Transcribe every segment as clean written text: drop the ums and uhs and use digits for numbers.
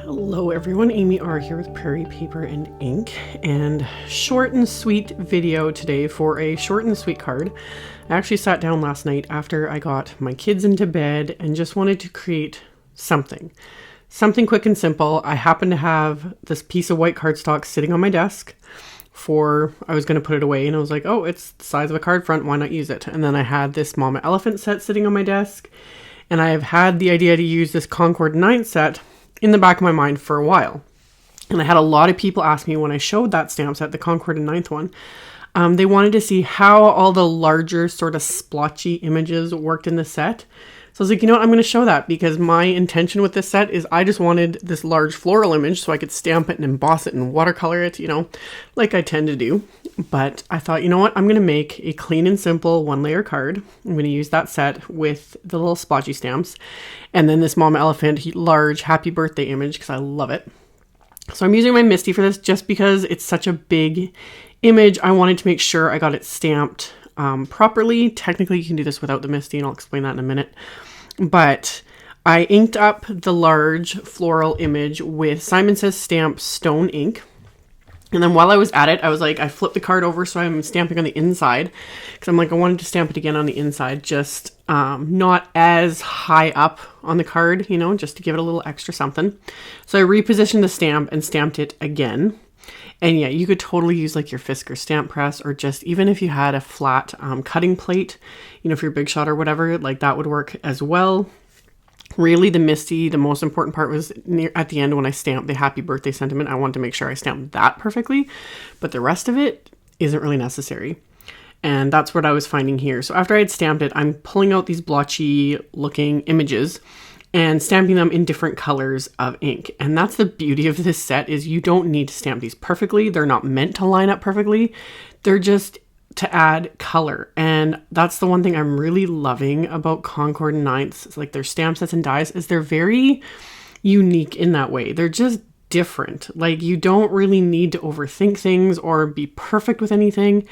Hello everyone, AmyR here with Prairie Paper and Ink, and short and sweet video today for a short and sweet card. I actually sat down last night after I got my kids into bed and just wanted to create something quick and simple. I happened to have this piece of white cardstock sitting on my desk I was going to put it away, and I was like, oh, it's the size of a card front, why not use it? And then I had this Mama Elephant set sitting on my desk, and I have had the idea to use this Concord 9 set in the back of my mind for a while. And I had a lot of people ask me when I showed that stamp set, the Concord and 9th one, they wanted to see how all the larger sort of splotchy images worked in the set. So I was like, you know what, I'm going to show that, because my intention with this set is I just wanted this large floral image so I could stamp it and emboss it and watercolor it, like I tend to do. But I thought, you know what, I'm going to make a clean and simple 1-layer card. I'm going to use that set with the little splotchy stamps. And then this Mama Elephant large happy birthday image, because I love it. So I'm using my Misty for this just because it's such a big image. I wanted to make sure I got it stamped properly. Technically, you can do this without the Misty, and I'll explain that in a minute. But I inked up the large floral image with Simon Says Stamp stone ink. And then while I was at it, I was like, I flipped the card over so I'm stamping on the inside, because I'm like, I wanted to stamp it again on the inside, just not as high up on the card, just to give it a little extra something. So I repositioned the stamp and stamped it again. And yeah, you could totally use like your Fisker stamp press, or just even if you had a flat cutting plate, for your Big Shot or whatever, like that would work as well. Really, the Misty, the most important part was at the end when I stamped the happy birthday sentiment. I wanted to make sure I stamped that perfectly, but the rest of it isn't really necessary. And that's what I was finding here. So after I had stamped it, I'm pulling out these blotchy looking images and stamping them in different colors of ink. And that's the beauty of this set, is you don't need to stamp these perfectly. They're not meant to line up perfectly. They're just to add color. And that's the one thing I'm really loving about Concord and 9ths. It's like their stamp sets and dies is they're very unique in that way. They're just different. Like, you don't really need to overthink things or be perfect with anything.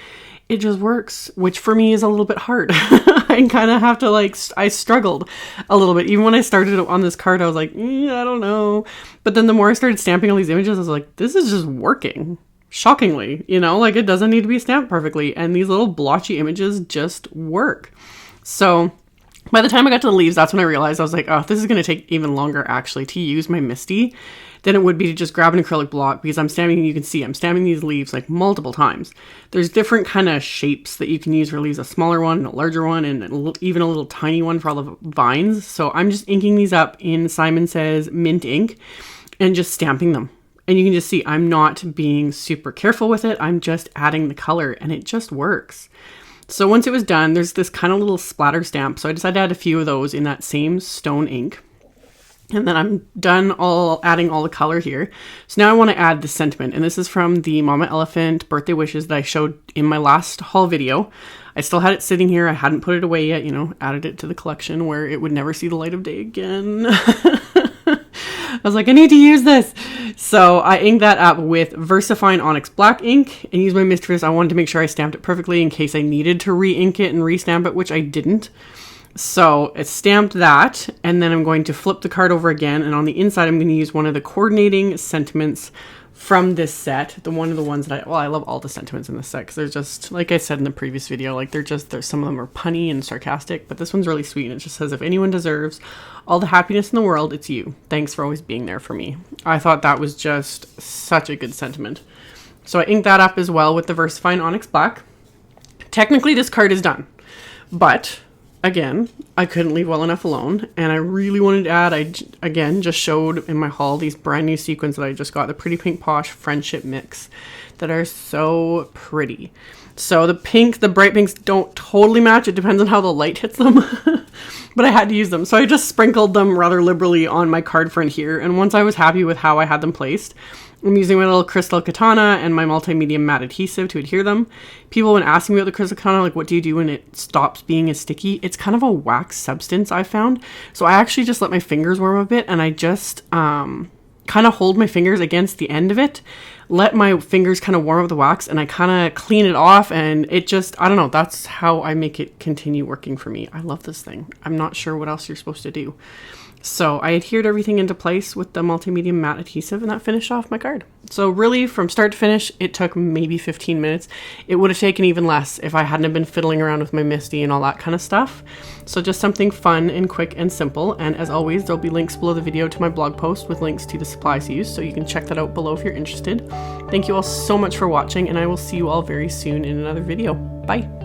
It just works, which for me is a little bit hard. I kind of have to I struggled a little bit. Even when I started on this card, I was like, I don't know. But then the more I started stamping all these images, I was like, this is just working. Shockingly, it doesn't need to be stamped perfectly. And these little blotchy images just work. So by the time I got to the leaves, that's when I realized, I was like, oh, this is going to take even longer actually to use my Misty than it would be to just grab an acrylic block, because I'm stamping these leaves like multiple times. There's different kind of shapes that you can use for leaves, a smaller one, a larger one, and even a little tiny one for all the vines. So I'm just inking these up in Simon Says mint ink and just stamping them. And you can just see I'm not being super careful with it. I'm just adding the color, and it just works. So once it was done, there's this kind of little splatter stamp. So I decided to add a few of those in that same stone ink. And then I'm done adding all the color here. So now I want to add the sentiment. And this is from the Mama Elephant birthday wishes that I showed in my last haul video. I still had it sitting here. I hadn't put it away yet, added it to the collection where it would never see the light of day again. I was like, I need to use this. So I inked that up with VersaFine Onyx Black ink and used my Mistress. I wanted to make sure I stamped it perfectly in case I needed to re-ink it and re-stamp it, which I didn't. So it stamped that, and then I'm going to flip the card over again, and on the inside I'm going to use one of the coordinating sentiments from this set. One of the ones that I love all the sentiments in this set, because they're just, like I said in the previous video, like some of them are punny and sarcastic, but this one's really sweet, and it just says, if anyone deserves all the happiness in the world, it's you. Thanks for always being there for me. I thought that was just such a good sentiment. So I inked that up as well with the VersaFine Onyx Black. Technically this card is done, but again, I couldn't leave well enough alone, and I really wanted to add, I again just showed in my haul these brand new sequins that I just got, the Pretty Pink Posh Friendship Mix, that are so pretty. So the bright pinks don't totally match. It depends on how the light hits them, but I had to use them. So I just sprinkled them rather liberally on my card front here, and once I was happy with how I had them placed, I'm using my little crystal katana and my multimedia matte adhesive to adhere them. People when asking me about the crystal katana, like, what do you do when it stops being as sticky? It's kind of a wax substance, I found. So I actually just let my fingers warm a bit, and I just kind of hold my fingers against the end of it, let my fingers kind of warm up the wax and I kind of clean it off, and it just, I don't know, that's how I make it continue working for me. I love this thing. I'm not sure what else you're supposed to do. So I adhered everything into place with the multi-medium matte adhesive, and that finished off my card. So really, from start to finish, it took maybe 15 minutes. It would have taken even less if I hadn't been fiddling around with my MISTI and all that kind of stuff. So just something fun and quick and simple. And as always, there'll be links below the video to my blog post with links to the supplies used, so you can check that out below if you're interested. Thank you all so much for watching, and I will see you all very soon in another video. Bye!